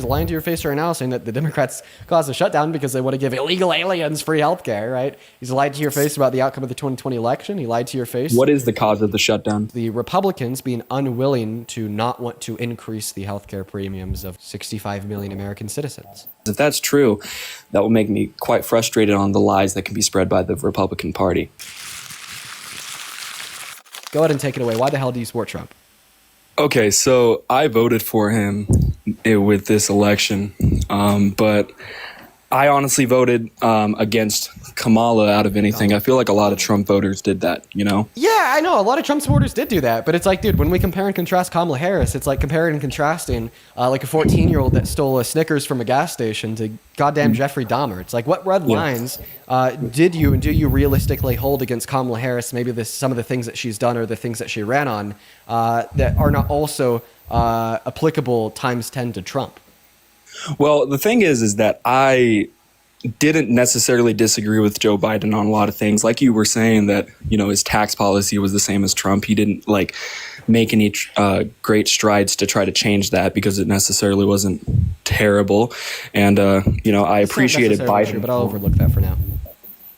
lying to your face right now saying that the Democrats caused a shutdown because they want to give illegal aliens free healthcare, right? He's lied to your face about the outcome of the 2020 election. He lied to your face. What is the cause of the shutdown? The Republicans being unwilling to not want to increase the healthcare premiums of 65 million American citizens. If that's true, that will make me quite frustrated on the lies that can be spread by the Republican Party. Go ahead and take it away. Why the hell do you support Trump? Okay, so I voted for him with this election, but I honestly voted against Kamala out of anything. I feel like a lot of Trump voters did that, you know? Yeah, I know. A lot of Trump supporters did do that. But it's like, dude, when we compare and contrast Kamala Harris, it's like comparing and contrasting like a 14-year-old that stole a Snickers from a gas station to goddamn Jeffrey Dahmer. It's like, what red lines do you realistically hold against Kamala Harris? Maybe some of the things that she's done or the things that she ran on that are not also applicable times 10 to Trump. Well, the thing is that I didn't necessarily disagree with Joe Biden on a lot of things. Like you were saying that, you know, his tax policy was the same as Trump. He didn't like make any great strides to try to change that because it necessarily wasn't terrible. And, you know, I appreciated Biden. True, but I'll overlook that for now.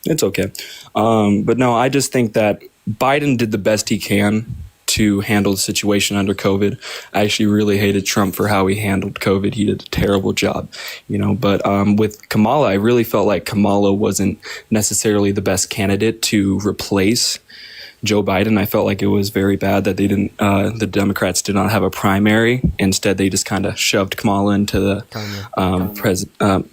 It's okay. But no, I just think that Biden did the best he can to handle the situation under COVID. I actually really hated Trump for how he handled COVID. He did a terrible job, you know, but with Kamala, I really felt like Kamala wasn't necessarily the best candidate to replace Joe Biden. I felt like it was very bad that the Democrats did not have a primary. Instead, they just kind of shoved Kamala into the president.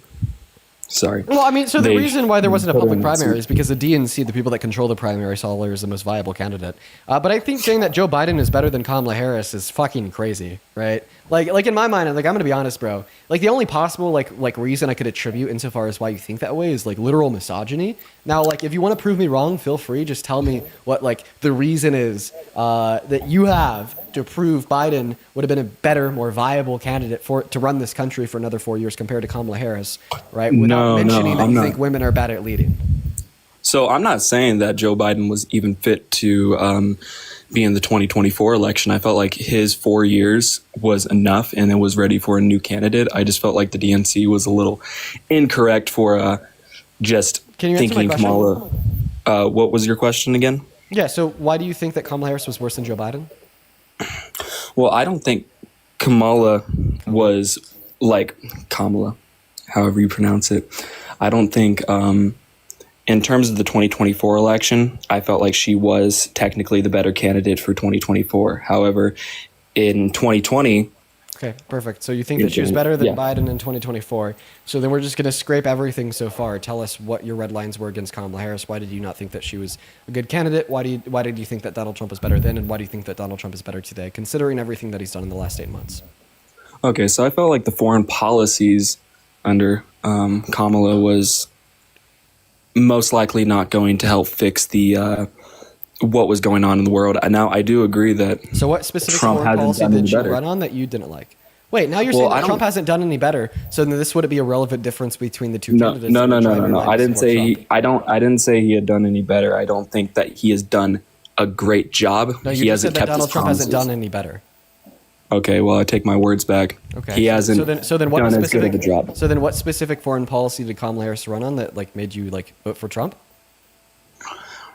Sorry. Well, I mean, so the reason why there wasn't a public primary is because the DNC, the people that control the primary, saw her as the most viable candidate. But I think saying that Joe Biden is better than Kamala Harris is fucking crazy, right? Like in my mind, like I'm gonna be honest, bro. Like the only possible like reason I could attribute insofar as why you think that way is like literal misogyny. Now, like if you want to prove me wrong, feel free. Just tell me what like the reason is that you have to prove Biden would have been a better, more viable candidate to run this country for another 4 years compared to Kamala Harris, right? Without mentioning that you think women are bad at leading. So I'm not saying that Joe Biden was even fit to be in the 2024 election. I felt like his 4 years was enough and it was ready for a new candidate. I just felt like the DNC was a little incorrect for just thinking Kamala. What was your question again? Yeah, so why do you think that Kamala Harris was worse than Joe Biden? Well, I don't think Kamala was like Kamala, however you pronounce it. I don't think in terms of the 2024 election, I felt like she was technically the better candidate for 2024. However, in 2020... Okay, perfect. So you think that she was better than Biden in 2024. So then we're just going to scrape everything so far. Tell us what your red lines were against Kamala Harris. Why did you not think that she was a good candidate? Why did you think that Donald Trump was better then? And why do you think that Donald Trump is better today, considering everything that he's done in the last 8 months? Okay, so I felt like the foreign policies under Kamala was most likely not going to help fix the what was going on in the world. Now, I do agree that So what specific foreign policy did you run on that you didn't like? Wait, now you're saying that Trump hasn't done any better, so then this wouldn't be a relevant difference between the two candidates? No. I didn't say he had done any better. I don't think that he has done a great job. No, you just said that Donald Trump hasn't done any better. Okay, well, I take my words back. Okay. He hasn't so then what done specific, as good of a job. So then what specific foreign policy did Kamala Harris run on that like made you like vote for Trump?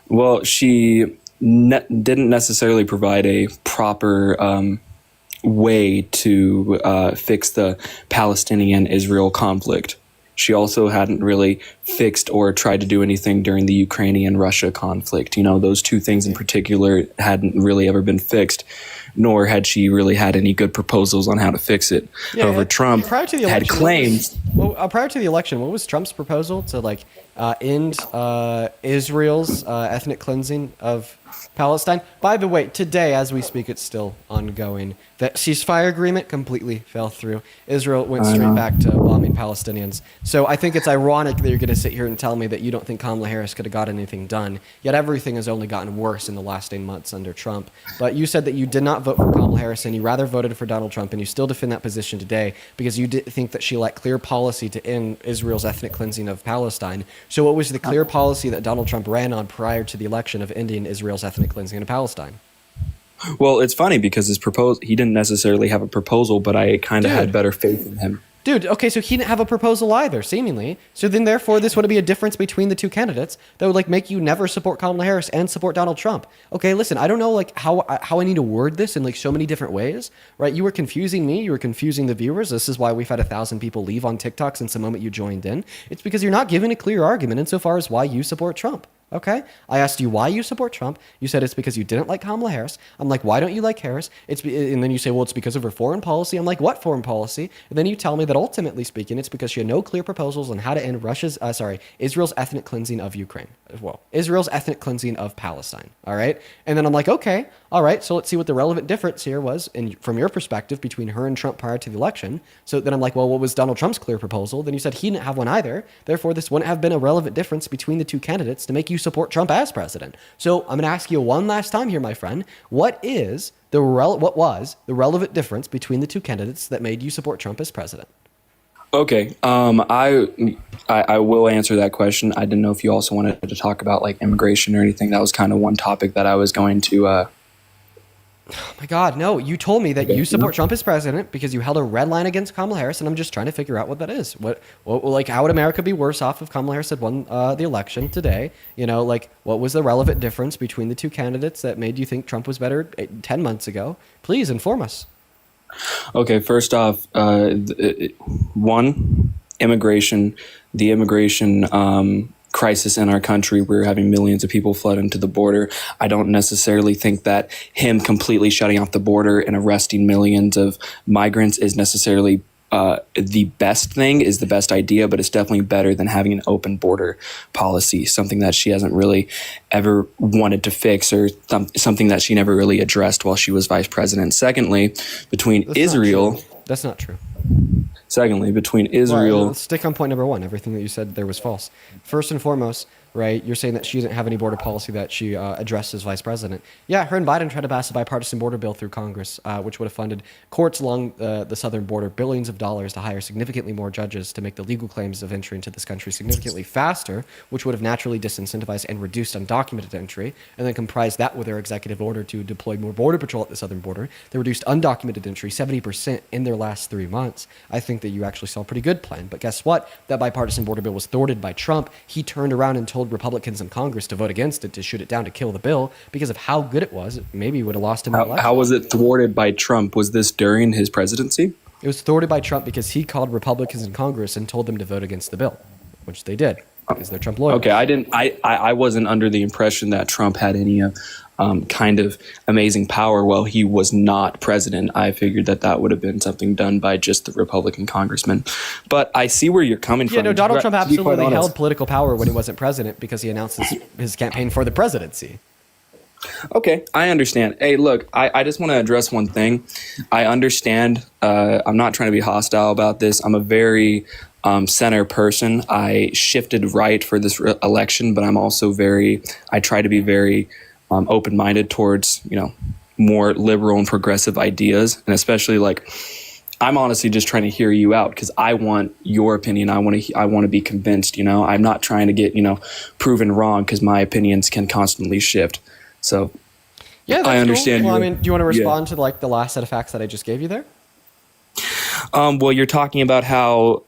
Well, she didn't necessarily provide a proper way to fix the Palestinian-Israel conflict. She also hadn't really fixed or tried to do anything during the Ukrainian-Russia conflict. You know, those two things in particular hadn't really ever been fixed, nor had she really had any good proposals on how to fix it. Yeah, However, Trump had claimed... prior to the election, what was Trump's proposal to like end Israel's ethnic cleansing of Palestine? By the way, today, as we speak, it's still ongoing. That ceasefire agreement completely fell through. Israel went straight back to bombing Palestinians. So I think it's ironic that you're going to sit here and tell me that you don't think Kamala Harris could have got anything done, yet everything has only gotten worse in the last 8 months under Trump. But you said that you did not vote for Kamala Harris and you rather voted for Donald Trump, and you still defend that position today because you did think that she lacked clear policy to end Israel's ethnic cleansing of Palestine. So what was the clear policy that Donald Trump ran on prior to the election of ending Israel's ethnic cleansing of Palestine? Well, it's funny because he didn't necessarily have a proposal, but I kind of had better faith in him. Dude, okay, so he didn't have a proposal either, seemingly. So then, therefore, this would be a difference between the two candidates that would like make you never support Kamala Harris and support Donald Trump. Okay, listen, I don't know like how I need to word this in like so many different ways, right? You were confusing me, you were confusing the viewers. This is why we've had 1,000 people leave on TikTok since the moment you joined in. It's because you're not giving a clear argument insofar as why you support Trump. Okay, I asked you why you support Trump. You said it's because you didn't like Kamala Harris. I'm like, why don't you like Harris? And then you say, well, it's because of her foreign policy. I'm like, what foreign policy? And then you tell me that ultimately speaking, it's because she had no clear proposals on how to end Israel's ethnic cleansing of Ukraine. Well, Israel's ethnic cleansing of Palestine. All right, and then I'm like, okay, all right. So let's see what the relevant difference here was, from your perspective, between her and Trump prior to the election. So then I'm like, well, what was Donald Trump's clear proposal? Then you said he didn't have one either. Therefore, this wouldn't have been a relevant difference between the two candidates to make you support Trump as president. So I'm going to ask you one last time here, my friend. What was the relevant difference between the two candidates that made you support Trump as president? Okay, I will answer that question. I didn't know if you also wanted to talk about like immigration or anything. That was kind of one topic that I was going to. Oh my God, no. You told me that you support Trump as president because you held a red line against Kamala Harris, and I'm just trying to figure out what that is. Like, how would America be worse off if Kamala Harris had won the election today? You know, like, what was the relevant difference between the two candidates that made you think Trump was better 10 months ago? Please inform us. Okay, first off, one, immigration, the immigration crisis in our country. We're having millions of people flood into the border. I don't necessarily think that him completely shutting off the border and arresting millions of migrants is necessarily the best thing, is the best idea, but it's definitely better than having an open border policy, something that she hasn't really ever wanted to fix, or something that she never really addressed while she was vice president. Secondly, between Israel... That's not true. Secondly, between Israel... Well, let's stick on point number one. Everything that you said there was false. First and foremost, right, you're saying that she doesn't have any border policy that she addressed as vice president. Yeah, her and Biden tried to pass a bipartisan border bill through Congress, which would have funded courts along the southern border billions of dollars to hire significantly more judges to make the legal claims of entry into this country significantly faster, which would have naturally disincentivized and reduced undocumented entry, and then comprised that with their executive order to deploy more border patrol at the southern border. They reduced undocumented entry 70% in their last 3 months. I think that you actually saw a pretty good plan. But guess what? That bipartisan border bill was thwarted by Trump. He turned around and told Republicans in Congress to vote against it, to shoot it down, to kill the bill, because of how good it was. Maybe he would have lost him the election. How was it thwarted by Trump? Was this during his presidency? It was thwarted by Trump because he called Republicans in Congress and told them to vote against the bill, which they did because they're Trump loyalists. Okay, I wasn't under the impression that Trump had any kind of amazing power while he was not president. I figured that would have been something done by just the Republican congressman. But I see where you're coming from. Yeah, no, Donald Trump absolutely held political power when he wasn't president because he announced his campaign for the presidency. Okay, I understand. Hey, look, I just want to address one thing. I understand. I'm not trying to be hostile about this. I'm a very center person. I shifted right for this election, but I'm also I try to be very open-minded towards, more liberal and progressive ideas. And especially I'm honestly just trying to hear you out because I want your opinion. I want to be convinced, I'm not trying to get, proven wrong because my opinions can constantly shift. So yeah, I understand. Cool. Well, do you want to respond to the last set of facts that I just gave you there? Well, you're talking about how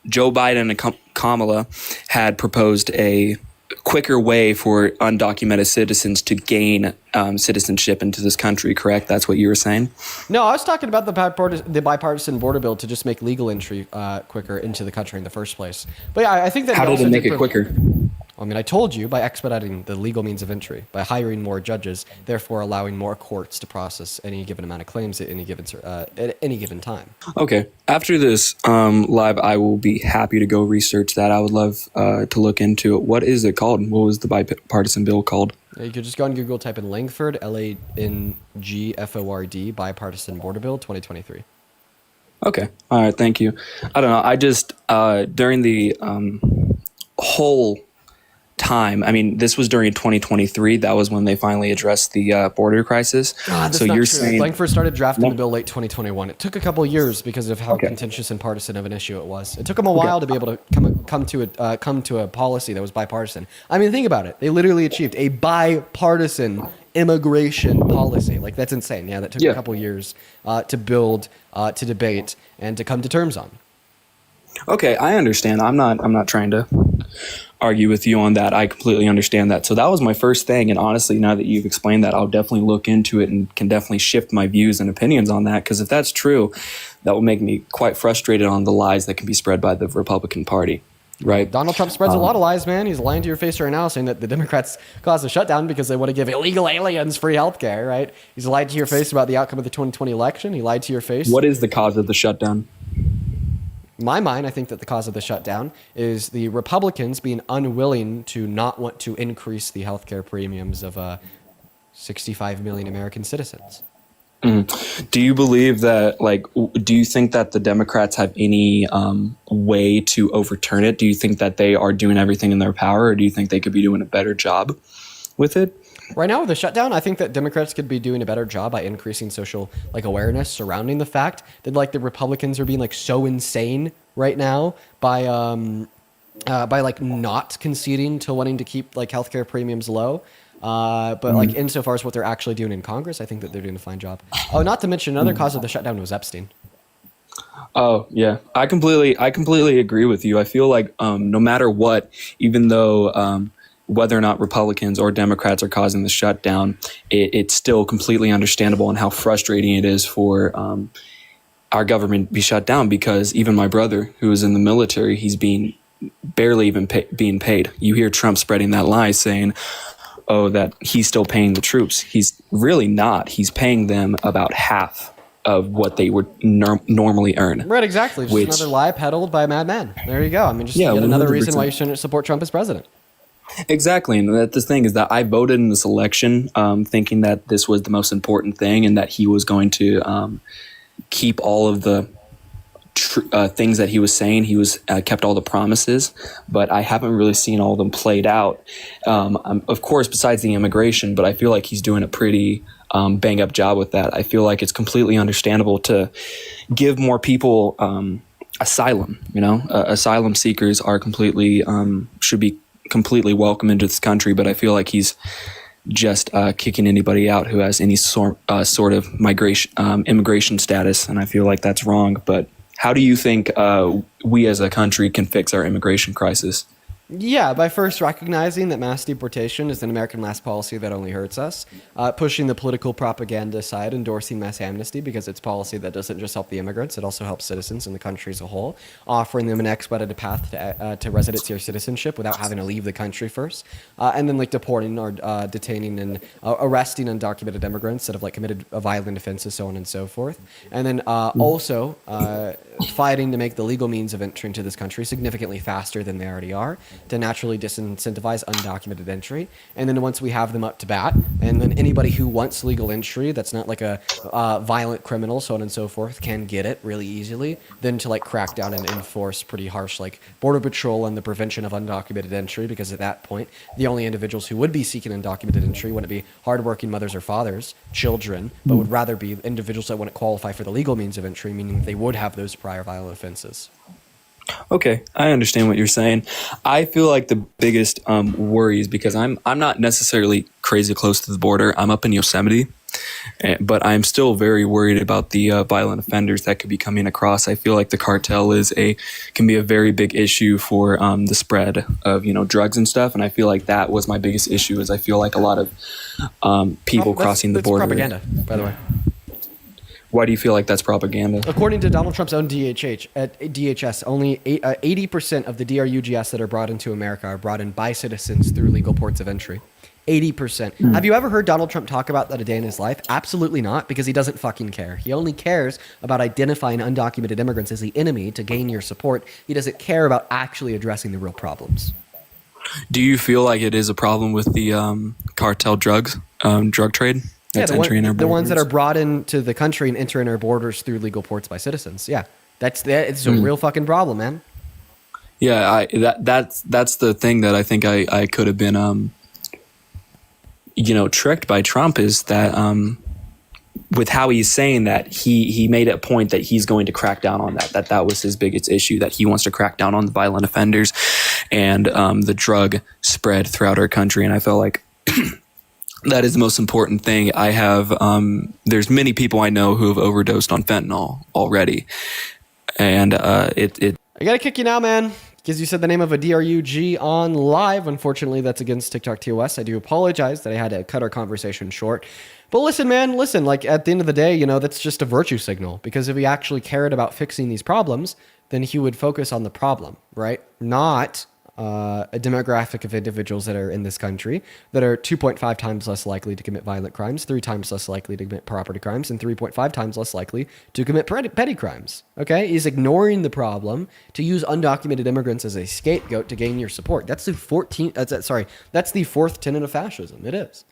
Joe Biden and Kamala had proposed a quicker way for undocumented citizens to gain citizenship into this country, correct? That's what you were saying? No, I was talking about the bipartisan border bill to just make legal entry quicker into the country in the first place. But yeah, I think that... How did it make it quicker? I mean, I told you, by expediting the legal means of entry, by hiring more judges, therefore allowing more courts to process any given amount of claims at any given time. Okay. After this live, I will be happy to go research that. I would love to look into it. What is it called? What was the bipartisan bill called? You could just go on Google, type in Langford, Langford, bipartisan border bill 2023. Okay. All right. Thank you. I don't know. I just, during the whole time, I mean, this was during 2023. That was when they finally addressed the border crisis. So you're saying Langford started drafting the bill late 2021. It took a couple of years because of how contentious and partisan of an issue it was. It took them a while to be able to come to a policy that was bipartisan. I mean, think about it. They literally achieved a bipartisan immigration policy. Like, that's insane. Yeah, that took a Yeah. couple years to build, to debate, and to come to terms on. Okay, I understand. I'm not trying to argue with you on that. I completely understand that. So that was my first thing. And honestly, now that you've explained that, I'll definitely look into it and can definitely shift my views and opinions on that. Because if that's true, that will make me quite frustrated on the lies that can be spread by the Republican Party. Right. Donald Trump spreads a lot of lies, man. He's lying to your face right now, saying that the Democrats caused a shutdown because they want to give illegal aliens free health care, right? He's lied to your face about the outcome of the 2020 election. He lied to your face. What is the cause of the shutdown? In my mind, I think that the cause of the shutdown is the Republicans being unwilling to not want to increase the healthcare premiums of 65 million American citizens. Do you believe that, do you think that the Democrats have any way to overturn it? Do you think that they are doing everything in their power, or do you think they could be doing a better job with it? Right now with the shutdown, I think that Democrats could be doing a better job by increasing social awareness surrounding the fact that the Republicans are being so insane right now by not conceding to wanting to keep healthcare premiums low. But insofar as what they're actually doing in Congress, I think that they're doing a fine job. Oh, not to mention another cause of the shutdown was Epstein. Oh yeah, I completely agree with you. I feel like no matter what, even though whether or not Republicans or Democrats are causing the shutdown, it's still completely understandable and how frustrating it is for our government to be shut down, because even my brother, who is in the military, he's barely even being paid. You hear Trump spreading that lie saying, oh, that he's still paying the troops. He's really not. He's paying them about half of what they would normally earn. Right, exactly. Just another lie peddled by a madman. There you go. I mean, yet another 100%. Reason why you shouldn't support Trump as president. Exactly. And the thing is that I voted in this election thinking that this was the most important thing and that he was going to keep all of the things that he was saying. He was kept all the promises, but I haven't really seen all of them played out. Of course, besides the immigration, but I feel like he's doing a pretty bang up job with that. I feel like it's completely understandable to give more people asylum. Asylum seekers are should be completely welcome into this country, but I feel like he's just kicking anybody out who has any sort of immigration status, and I feel like that's wrong. But how do you think we as a country can fix our immigration crisis? Yeah, by first recognizing that mass deportation is an American mass policy that only hurts us, pushing the political propaganda aside, endorsing mass amnesty because it's policy that doesn't just help the immigrants, it also helps citizens in the country as a whole, offering them an expedited path to residency or citizenship without having to leave the country first, and then deporting or detaining and arresting undocumented immigrants that have committed violent offenses, so on and so forth, and then also fighting to make the legal means of entry into this country significantly faster than they already are, to naturally disincentivize undocumented entry. And then once we have them up to bat, and then anybody who wants legal entry that's not a violent criminal, so on and so forth, can get it really easily, then to crack down and enforce pretty harsh border patrol and the prevention of undocumented entry, because at that point the only individuals who would be seeking undocumented entry wouldn't be hardworking mothers or fathers, children, but would rather be individuals that wouldn't qualify for the legal means of entry, meaning they would have those prior violent offenses. Okay, I understand what you're saying. I feel like the biggest worry is because I'm not necessarily crazy close to the border. I'm up in Yosemite, but I'm still very worried about the violent offenders that could be coming across. I feel like the cartel can be a very big issue for the spread of drugs and stuff. And I feel like that was my biggest issue. Is I feel like a lot of people crossing the border. That's propaganda, by the way. Why do you feel like that's propaganda? According to Donald Trump's own DHS, only 80% of the DRUGS that are brought into America are brought in by citizens through legal ports of entry. 80%. Have you ever heard Donald Trump talk about that a day in his life? Absolutely not, because he doesn't fucking care. He only cares about identifying undocumented immigrants as the enemy to gain your support. He doesn't care about actually addressing the real problems. Do you feel like it is a problem with the cartel drug trade? That's the ones that are brought into the country and entering our borders through legal ports by citizens. Yeah, it's a real fucking problem, man. Yeah, that's the thing that I think I could have been, tricked by Trump, is that with how he's saying that he made it a point that he's going to crack down on that was his biggest issue, that he wants to crack down on the violent offenders and the drug spread throughout our country. And I felt like That is the most important thing. I have, there's many people I know who have overdosed on fentanyl already. And I gotta kick you now, man, because you said the name of a DRUG on live. Unfortunately, that's against TikTok TOS. I do apologize that I had to cut our conversation short. But listen, man, listen, like at the end of the day, that's just a virtue signal, because if he actually cared about fixing these problems, then he would focus on the problem, right? Not a demographic of individuals that are in this country that are 2.5 times less likely to commit violent crimes, 3 times less likely to commit property crimes, and 3.5 times less likely to commit petty crimes. Okay? He's ignoring the problem to use undocumented immigrants as a scapegoat to gain your support. That's the 14th, that's the fourth tenet of fascism. It is.